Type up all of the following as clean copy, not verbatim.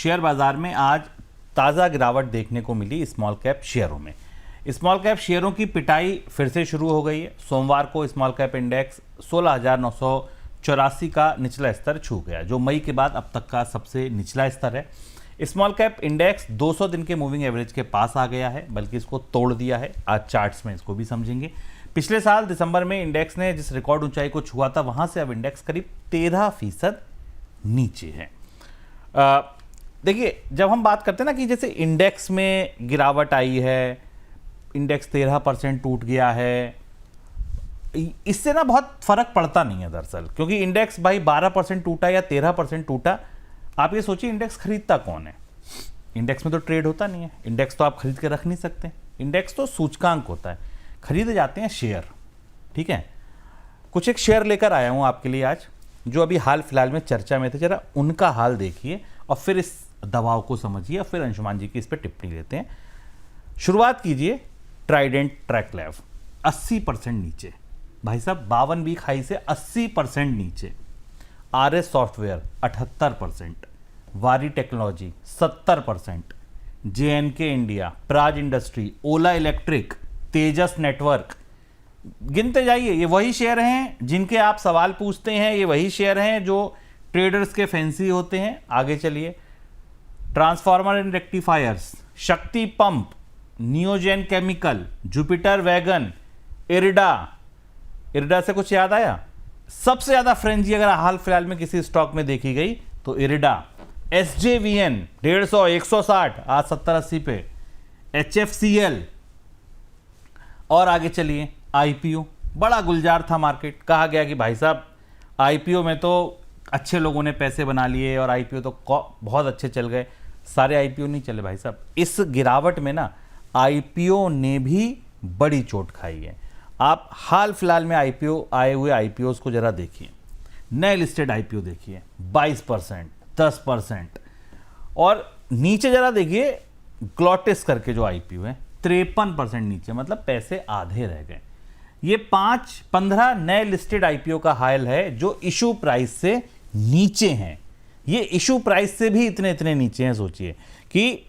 Share बाजार में आज ताज़ा गिरावट देखने को मिली स्मॉल कैप शेयरों में। स्मॉल कैप शेयरों की पिटाई फिर से शुरू हो गई है। सोमवार को स्मॉल कैप इंडेक्स 16,984 का निचला स्तर छू गया, जो मई के बाद अब तक का सबसे निचला स्तर है। स्मॉल कैप इंडेक्स 200 दिन के मूविंग एवरेज के पास आ गया है, बल्कि इसको तोड़ दिया है। आज चार्ट्स में इसको भी समझेंगे। पिछले साल दिसंबर में इंडेक्स ने जिस रिकॉर्ड ऊंचाई को छुआ था, वहां से अब इंडेक्स करीब 13% नीचे है। देखिए, जब हम बात करते हैं ना कि जैसे इंडेक्स में गिरावट आई है, इंडेक्स 13% टूट गया है, इससे ना बहुत फर्क पड़ता नहीं है दरअसल, क्योंकि इंडेक्स भाई 12% टूटा या 13% टूटा, आप ये सोचिए इंडेक्स खरीदता कौन है? इंडेक्स में तो ट्रेड होता नहीं है। इंडेक्स तो आप खरीद के रख नहीं सकते। इंडेक्स तो सूचकांक होता है, खरीदे जाते हैं शेयर। ठीक है, कुछ एक शेयर लेकर आया हूं आपके लिए आज, जो अभी हाल फिलहाल में चर्चा में थे। जरा उनका हाल देखिए और फिर इस दबाव को समझिए, और फिर अंशुमान जी की इस पर टिप्पणी लेते हैं। शुरुआत कीजिए ट्राइडेंट ट्रैकलैब 80% नीचे, भाई साहब 52 वीक हाई से 80% नीचे। RS software 78%, Waaree technology 70%, JNK India, Praj industry, Ola electric, Tejas network, गिनते जाइए। ये वही शेयर हैं जिनके आप सवाल पूछते हैं, ये वही शेयर हैं जो ट्रेडर्स के फैंसी होते हैं। आगे चलिए, transformer and rectifiers, Shakti pump, Neogen chemical, Jupiter wagon, IREDA से कुछ याद आया? सबसे ज्यादा फ्रेंजी अगर हाल फिलहाल में किसी स्टॉक में देखी गई तो इरिडा। एसजेवीएन 150, 160, आज 70-80 पे। एचएफसीएल, और आगे चलिए आईपीओ। बड़ा गुलजार था मार्केट, कहा गया कि भाई साहब आईपीओ में तो अच्छे लोगों ने पैसे बना लिए और आईपीओ तो बहुत अच्छे चल गए। सारे आईपीओ नहीं चले भाई साहब। इस गिरावट में ना आईपीओ ने भी बड़ी चोट खाई है। आप हाल फिलहाल में आईपीओ आए हुए आईपीओ को जरा देखिए। नए लिस्टेड आईपीओ देखिए 22%, 10%, और नीचे जरा देखिए ग्लोटिस करके जो आईपीओ है 53% नीचे, मतलब पैसे आधे रह गए। ये 5-15 नए लिस्टेड आईपीओ का हाल है जो इशू प्राइस से नीचे हैं। ये इशू प्राइस से भी इतने नीचे हैं। सोचिए कि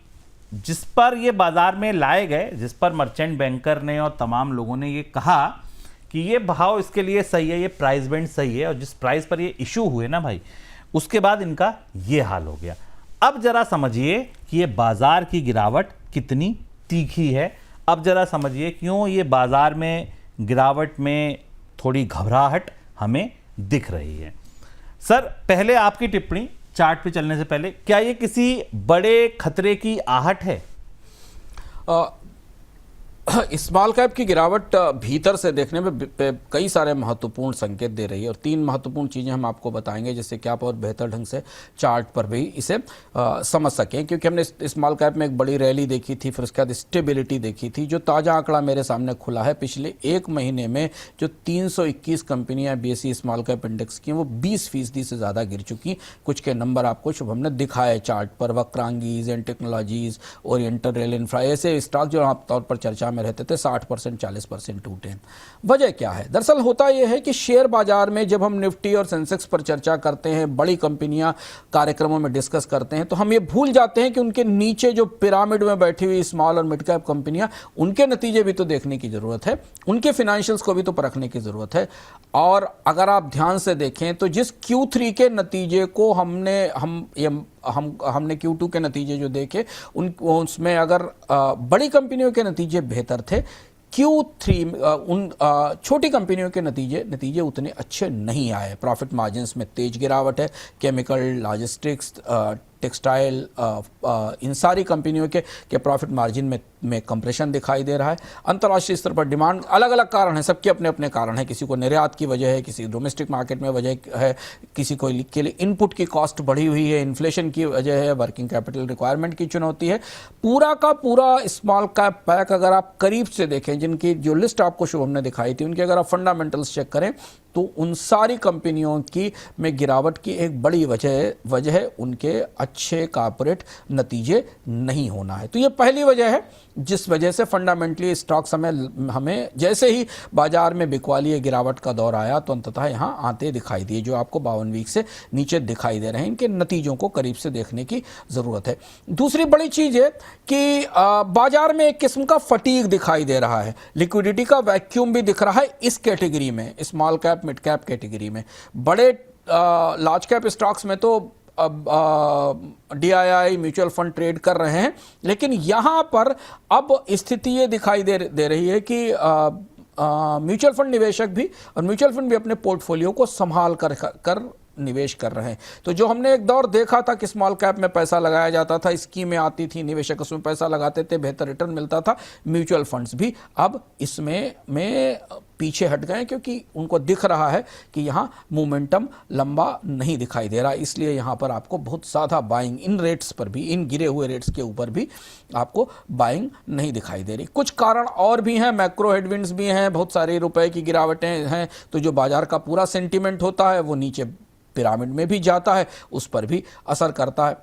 जिस पर ये बाजार में लाए गए, जिस पर मर्चेंट बैंकर ने और तमाम लोगों ने ये कहा कि ये भाव इसके लिए सही है, ये प्राइस बैंड सही है, और जिस प्राइस पर ये इशू हुए ना भाई, उसके बाद इनका ये हाल हो गया। अब जरा समझिए कि ये बाजार की गिरावट कितनी तीखी है। अब जरा समझिए क्यों ये बाजार में गिरावट में थोड़ी घबराहट हमें दिख रही है। सर, पहले आपकी टिप्पणी चार्ट पे चलने से पहले, क्या ये किसी बड़े खतरे की आहट है? स्मॉल कैप की गिरावट भीतर से देखने में कई सारे महत्वपूर्ण संकेत दे रही है, और 3 महत्वपूर्ण चीज़ें हम आपको बताएंगे जिससे कि आप और बेहतर ढंग से चार्ट पर भी इसे समझ सकें। क्योंकि हमने स्मॉल कैप में एक बड़ी रैली देखी थी, फिर उसके बाद स्टेबिलिटी देखी थी। जो ताज़ा आंकड़ा मेरे सामने खुला है, पिछले 1 महीने में जो 321 कंपनियां बीएसई स्मॉल कैप इंडेक्स की, वो 20% से ज़्यादा गिर चुकी। कुछ के नंबर आपको शुभम ने दिखाए चार्ट पर। वक्रांगी, जेन टेक्नोलॉजीज, ओरिएंटल रेल इंफ्रा, ऐसे स्टॉक जो आमतौर पर चर्चा में रहते थे 60%, 40% टूटे। वजह क्या है? दरअसल होता यह है कि शेयर बाजार में जब हम निफ्टी और सेंसेक्स पर चर्चा करते हैं, बड़ी कंपनियां कार्यक्रमों में डिस्कस करते हैं, तो हम ये भूल जाते हैं कि उनके नीचे जो पिरामिड में बैठी हुई स्मॉल और मिड कैप कंपनियां, उनके नतीजे भी तो देखने की जरूरत है, उनके फाइनेंशियल्स को भी तो परखने की जरूरत है। और अगर आप ध्यान से देखें तो जिस Q3 के नतीजे को हमने Q2 के नतीजे जो देखे, उसमें अगर बड़ी कंपनियों के नतीजे बेहतर थे, Q3 उन छोटी कंपनियों के नतीजे उतने अच्छे नहीं आए। प्रॉफिट मार्जिन्स में तेज गिरावट है। केमिकल, लॉजिस्टिक्स, टेक्सटाइल, इन सारी कंपनियों के प्रॉफिट मार्जिन में कंप्रेशन दिखाई दे रहा है। अंतर्राष्ट्रीय स्तर पर डिमांड, अलग अलग कारण है, सबके अपने अपने कारण है। किसी को निर्यात की वजह है, किसी डोमेस्टिक मार्केट में वजह है, किसी को के लिए इनपुट की कॉस्ट बढ़ी हुई है, इन्फ्लेशन की वजह है, वर्किंग कैपिटल रिक्वायरमेंट की चुनौती है। पूरा का पूरा स्मॉल कैप पैक अगर आप करीब से देखें, जिनकी जो लिस्ट आपको शुभम ने दिखाई थी, उनके अगर आप फंडामेंटल्स चेक करें तो उन सारी कंपनियों की में गिरावट की एक बड़ी वजह उनके अच्छे कॉर्पोरेट नतीजे नहीं होना है। तो ये पहली वजह है जिस वजह से फंडामेंटली स्टॉक्स हमें जैसे ही बाजार में बिकवाली गिरावट का दौर आया तो अंततः यहाँ आते दिखाई दिए, जो आपको 52 वीक से नीचे दिखाई दे रहे हैं। इनके नतीजों को करीब से देखने की ज़रूरत है। दूसरी बड़ी चीज़ है कि बाजार में एक किस्म का फटीग दिखाई दे रहा है, लिक्विडिटी का वैक्यूम भी दिख रहा है इस कैटेगरी में, small cap mid cap category में। बड़े लार्ज कैप स्टॉक्स में तो अब DII म्यूचुअल फंड ट्रेड कर रहे हैं, लेकिन यहाँ पर अब स्थिति ये दिखाई दे रही है कि म्यूचुअल फंड निवेशक भी और म्यूचुअल फंड भी अपने पोर्टफोलियो को संभाल कर निवेश कर रहे हैं। तो जो हमने एक दौर देखा था कि स्मॉल कैप में पैसा लगाया जाता था, स्कीमें आती थी, निवेशक उसमें पैसा लगाते थे, बेहतर रिटर्न मिलता था, म्यूचुअल फंड्स भी अब इसमें पीछे हट गए क्योंकि उनको दिख रहा है कि यहाँ मोमेंटम लंबा नहीं दिखाई दे रहा। इसलिए यहाँ पर आपको बहुत ज़्यादा बाइंग इन रेट्स पर भी, इन गिरे हुए रेट्स के ऊपर भी आपको बाइंग नहीं दिखाई दे रही। कुछ कारण और भी हैं, मैक्रो हेडविंड्स भी हैं, बहुत सारे रुपए की गिरावटें हैं, तो जो बाजार का पूरा सेंटीमेंट होता है वो नीचे पिरामिड में भी जाता है, उस पर भी असर करता है।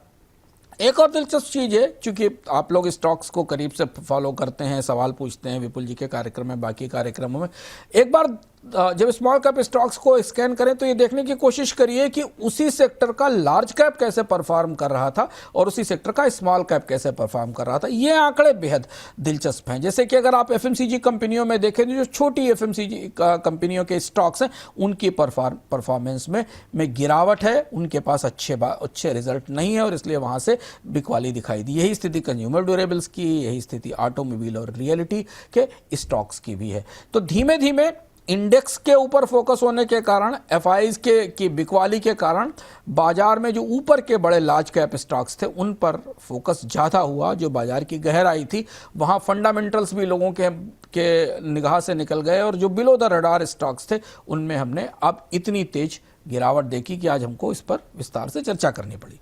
एक और दिलचस्प चीज़ है, चूंकि आप लोग स्टॉक्स को करीब से फॉलो करते हैं, सवाल पूछते हैं विपुल जी के कार्यक्रम में, बाकी कार्यक्रमों में, एक बार जब स्मॉल कैप स्टॉक्स को स्कैन करें तो ये देखने की कोशिश करिए कि उसी सेक्टर का लार्ज कैप कैसे परफॉर्म कर रहा था और उसी सेक्टर का स्मॉल कैप कैसे परफॉर्म कर रहा था। ये आंकड़े बेहद दिलचस्प हैं। जैसे कि अगर आप FMCG कंपनियों में देखें, जो छोटी FMCG कंपनियों के स्टॉक्स हैं, उनकी परफॉर्मेंस में गिरावट है, उनके पास अच्छे रिजल्ट नहीं है और इसलिए वहाँ से बिकवाली दिखाई दी। यही स्थिति कंज्यूमर ड्यूरेबल्स की, यही स्थिति ऑटोमोबाइल और रियलिटी के स्टॉक्स की भी है। तो धीमे धीमे इंडेक्स के ऊपर फोकस होने के कारण, FIs की बिकवाली के कारण बाजार में जो ऊपर के बड़े लार्ज कैप स्टॉक्स थे उन पर फोकस ज़्यादा हुआ। जो बाजार की गहराई थी वहाँ फंडामेंटल्स भी लोगों के निगाह से निकल गए और जो बिलो द रडार स्टॉक्स थे उनमें हमने अब इतनी तेज गिरावट देखी कि आज हमको इस पर विस्तार से चर्चा करनी पड़ी।